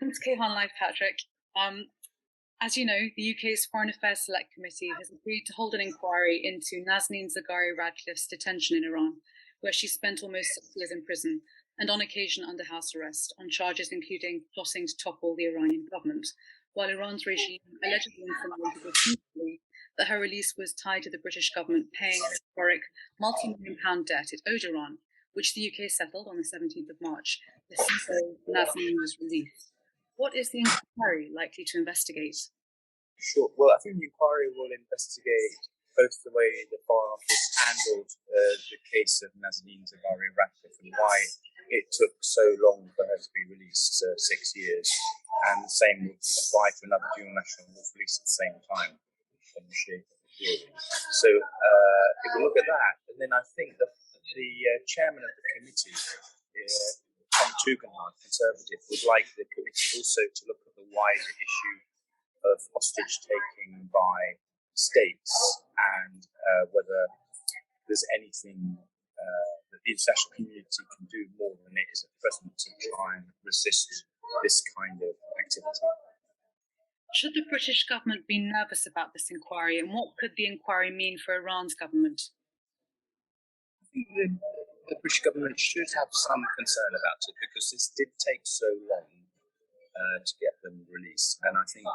Welcome to Kayhan Life, Patrick. As you know, the UK's Foreign Affairs Select Committee has agreed to hold an inquiry into Nazanin Zaghari-Ratcliffe's detention in Iran, where she spent almost 6 years in prison, and on occasion under house arrest, on charges including plotting to topple the Iranian government, while Iran's regime allegedly insinuated repeatedly that her release was tied to the British government paying an historic multi-million-pound debt it owed Iran, which the UK settled on the 17th of March, as soon as Nazanin was released. What is the inquiry likely to investigate? Sure. Well, I think the inquiry will investigate both the way the Foreign Office handled the case of Nazanin Zaghari-Ratcliffe and why it took so long for her to be released, 6 years, and the same would apply to another dual national who was released at the same time. So it will look at that, and then I think the chairman of the committee, Tom Tugendhat, Conservative, would like the committee also to look at the wider issue of hostage taking by states and whether there's anything that the international community can do more than it is at present to try and resist this kind of activity. Should the British government be nervous about this inquiry, and what could the inquiry mean for Iran's government? I think the British government should have some concern about it because this did take so long to get them released, and I think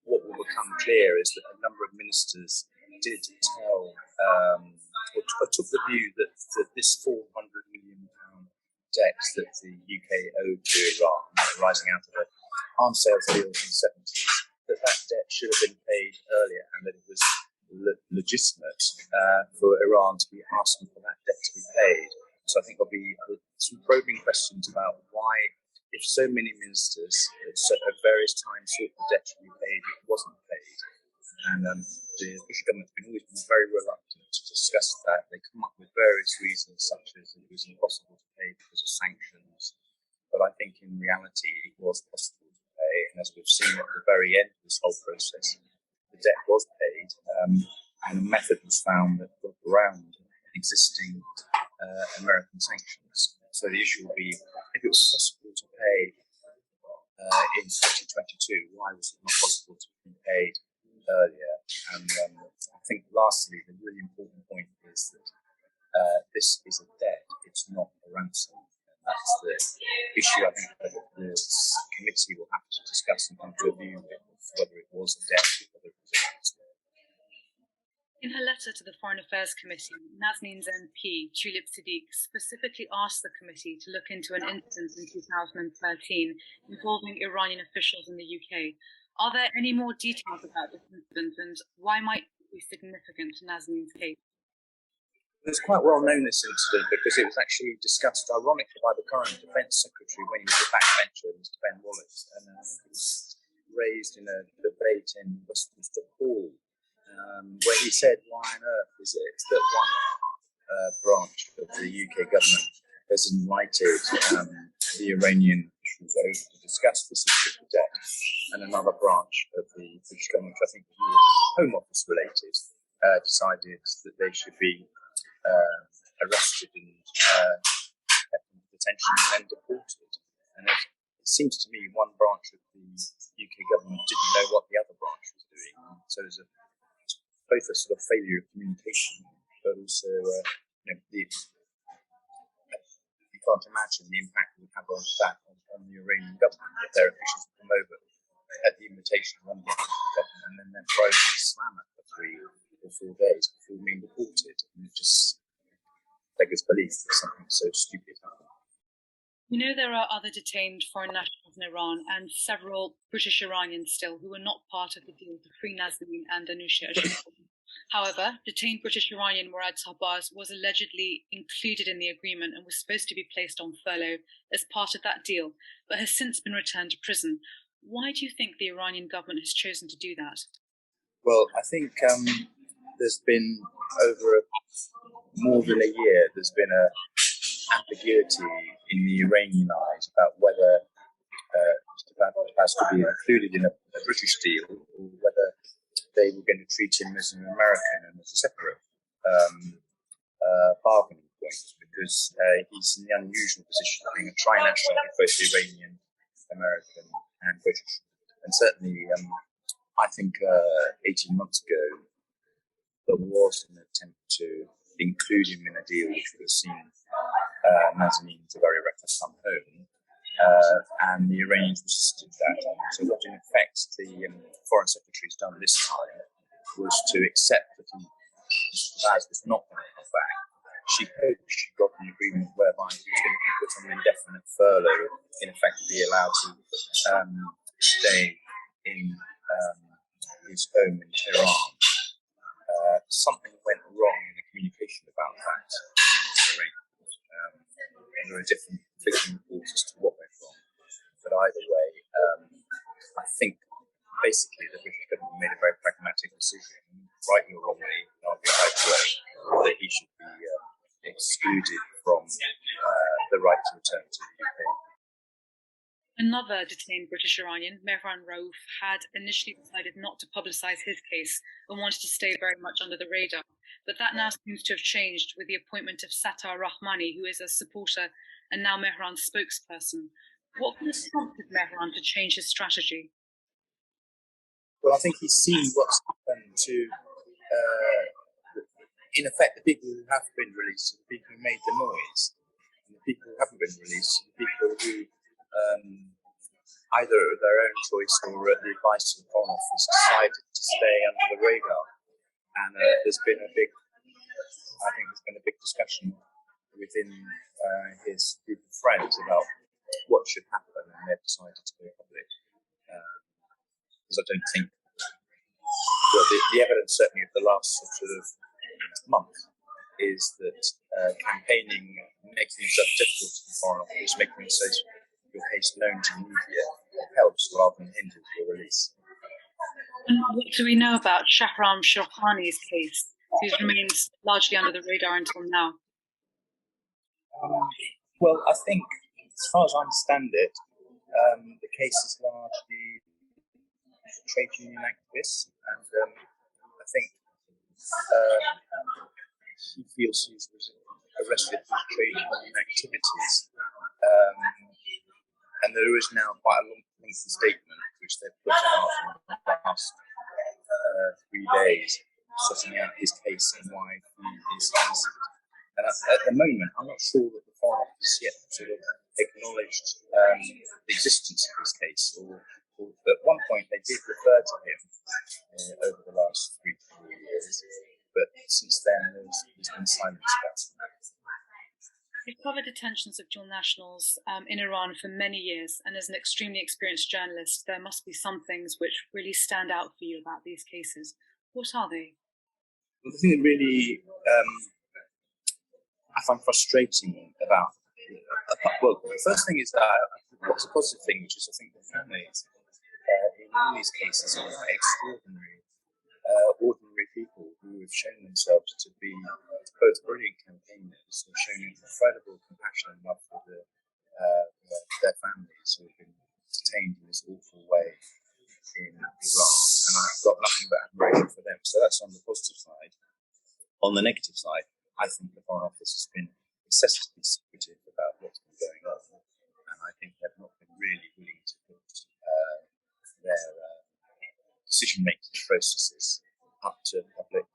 what will become clear is that a number of ministers did tell or took the view that this £400 million debt that the UK owed to Iran, rising out of the arms sales deal in the 70s, that debt should have been paid earlier, and that it was legitimate for Iran to be asking for that debt to be paid. So I think there'll be some probing questions about why, if so many ministers at various times thought the debt should be paid, it wasn't paid. And the British government's always been very reluctant to discuss that. They come up with various reasons, such as it was impossible to pay because of sanctions. But I think in reality it was possible to pay, and as we've seen at the very end of this whole process, the debt was paid, and a method was found that got around existing American sanctions. So the issue will be, if it was possible to pay in 2022, why was it not possible to be paid earlier? And I think lastly, the really important point is that this is a debt, it's not a ransom. And that's the issue I think that the committee will have to discuss and come to a view with, whether it was a debt or whether it was a ransom. In her letter to the Foreign Affairs Committee, Nazanin's MP, Tulip Siddiq, specifically asked the committee to look into an incident in 2013 involving Iranian officials in the UK. Are there any more details about this incident, and why might it be significant to Nazanin's case? It's quite well known, this incident, because it was actually discussed ironically by the current Defence Secretary when he was a backbencher, Mr. Ben Wallace, and it was raised in a debate in Westminster Hall, where he said, why on earth is it that one branch of the UK government has invited the Iranian officials over to discuss this issue of debt, and another branch of the British government, which I think was more Home Office related, decided that they should be arrested and kept in detention and then deported. And it seems to me one branch of the UK government didn't know what the other branch was doing. So there's both a sort of failure of communication, but also you can't imagine the impact it would have on that on the Iranian government if their officials come over at the invitation of one branch of the government and then they're thrown in a slammer for 3 or 4 days before being deported. And it just beggars belief that something so stupid happened. We know there are other detained foreign nationals in Iran and several British-Iranians still who were not part of the deal to free Nazanin and Anousheh. However, detained British-Iranian Murad Tahbaz was allegedly included in the agreement and was supposed to be placed on furlough as part of that deal, but has since been returned to prison. Why do you think the Iranian government has chosen to do that? Well, I think there's been, over more than a year, there's been a ambiguity in the Iranian eyes about whether Mr. Tahbaz to be included in a British deal or whether they were going to treat him as an American and as a separate bargaining point, because he's in the unusual position of being a trinational with both Iranian, American and British. And certainly, I think 18 months ago, there was an attempt to include him in a deal which would have seen Nazanin Zaghari-Ratcliffe come home, and the Iranians resisted that. So what in effect the Foreign Secretary's done this time was to accept that Baz was not going to come back. She hoped she got an agreement whereby he was going to be put on an indefinite furlough, in effect be allowed to stay in his home in Tehran. Something went wrong in the communication about that. And there are different conflicting reports as to what went wrong. But either way, I think basically the British government made a very pragmatic decision, rightly or wrongly, that he should be excluded from the right to return to the UK. Another detained British-Iranian, Mehran Rauf, had initially decided not to publicise his case and wanted to stay very much under the radar. But that now seems to have changed with the appointment of Sattar Rahmani, who is a supporter and now Mehran's spokesperson. What prompted Mehran to change his strategy? Well, I think he's seen what's happened to, in effect, the people who have been released, the people who made the noise, and the people who haven't been released, the people who either of their own choice or at the advice of the Foreign Office decided to stay under the radar. And there's been a big discussion within his group of friends about what should happen, and they've decided to go public. Because I don't think, well, the evidence certainly of the last sort of month is that campaigning, making yourself difficult to the Foreign Office, making your case known to the media helps rather than hinders your release. And what do we know about Shahram Shohani's case, who's remained largely under the radar until now? Well, I think, as far as I understand it, the case is largely trade union activists, and I think he feels he's arrested for trade union activities. And there is now quite a lengthy statement which they've put out in the last 3 days, setting out his case and why he is innocent. And at the moment, I'm not sure that the Foreign Office yet sort of acknowledged the existence of his case, or at one point they did refer to him over the last 3 to 4 years, but since then there's been silence about him. You've covered detentions of dual nationals in Iran for many years, and as an extremely experienced journalist, there must be some things which really stand out for you about these cases. What are they? Well, the thing that really I find frustrating about, well, the first thing is that what's a positive thing, which is I think the families in all these cases are extraordinary, ordinary people who have shown themselves to be both brilliant campaigners, who have shown incredible compassion and love for their families who have been detained in this awful way in Iran, and I've got nothing but admiration for them. So that's on the positive side. On the negative side, I think the Foreign Office has been excessively secretive about what's been going on, and I think they've not been really willing to put their decision-making processes up to the public.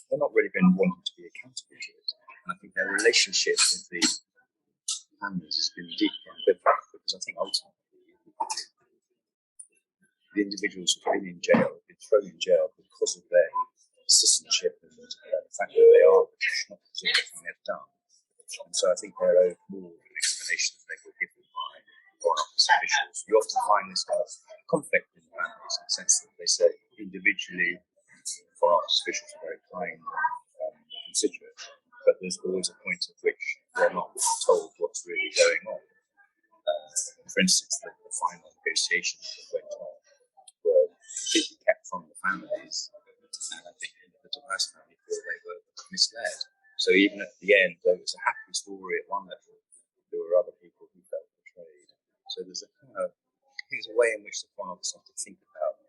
They've not really been wanting to be accountable to it, and I think their relationship with the families has been deeply ambivalent, because I think ultimately the individuals who've been in jail have been thrown in jail because of their citizenship and the fact that they are British, not because of everything they've done. And so I think they're owed more of an explanation than they were given by Foreign Office officials. You often find this kind of conflict in families in the sense that they say individually Foreign Office officials are very kind and considerate, but there's always a point at which they're not told what's really going on. For instance, the final negotiations that went on were completely kept from the families, and I think the Tobias family feel they were misled. So even at the end, though it's a happy story at one level, there were other people who felt betrayed. So there's a kind of, I think there's a way in which the Foreign Office have to think about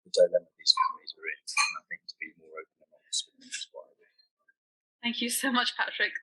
the dilemma these families are in, and I think to be more open and honest with them is what I do. Thank you so much, Patrick.